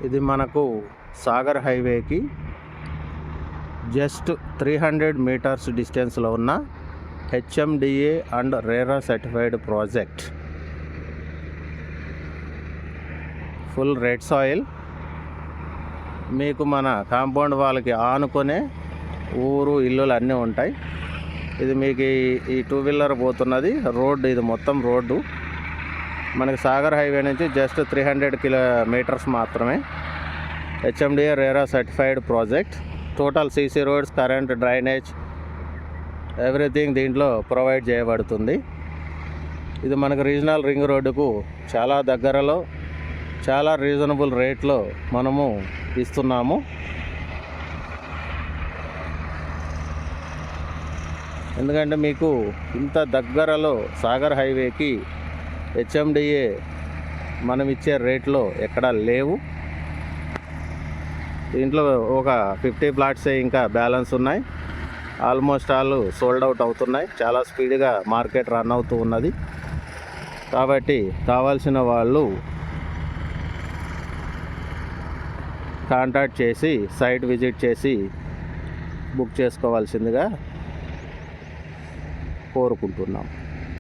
ఇది మనకు సాగర్ హైవేకి జస్ట్ 300 మీటర్స్ డిస్టెన్స్లో ఉన్న HMDA and RERA certified project. Full red soil. మీకు మన కాంపౌండ్ వాళ్ళకి ఆనుకునే ఊరు ఇల్లులు అన్నీ ఉంటాయి. ఇది మీకు ఈ 2 వీలర్ పోతున్నది రోడ్డు. ఇది మొత్తం రోడ్డు మనకి సాగర్ హైవే నుంచి జస్ట్ 300 కిలోమీటర్స్ మాత్రమే. HMDA RERA certified project. Total CC roads, current, drainage, everything దీంట్లో ప్రొవైడ్ చేయబడుతుంది. ఇది మనకు రీజనల్ రింగ్ రోడ్డుకు చాలా దగ్గరలో చాలా రీజనబుల్ రేట్లో మనము ఇస్తున్నాము. ఎందుకంటే మీకు ఇంత దగ్గరలో సాగర్ హైవేకి హెచ్ఎండిఏ మనం ఇచ్చే రేట్లో ఎక్కడా లేవు. దీంట్లో ఒక 50 ప్లాట్సే ఇంకా బ్యాలెన్స్ ఉన్నాయి. ఆల్మోస్ట్ ఆల్ సోల్డ్ అవుట్ అవుతున్నాయి. చాలా స్పీడ్గా మార్కెట్ రన్ అవుతూ ఉన్నది. కాబట్టి కావాల్సిన వాళ్ళు కాంటాక్ట్ చేసి సైట్ విజిట్ చేసి బుక్ చేసుకోవాల్సిందిగా కోరుకుంటున్నాం.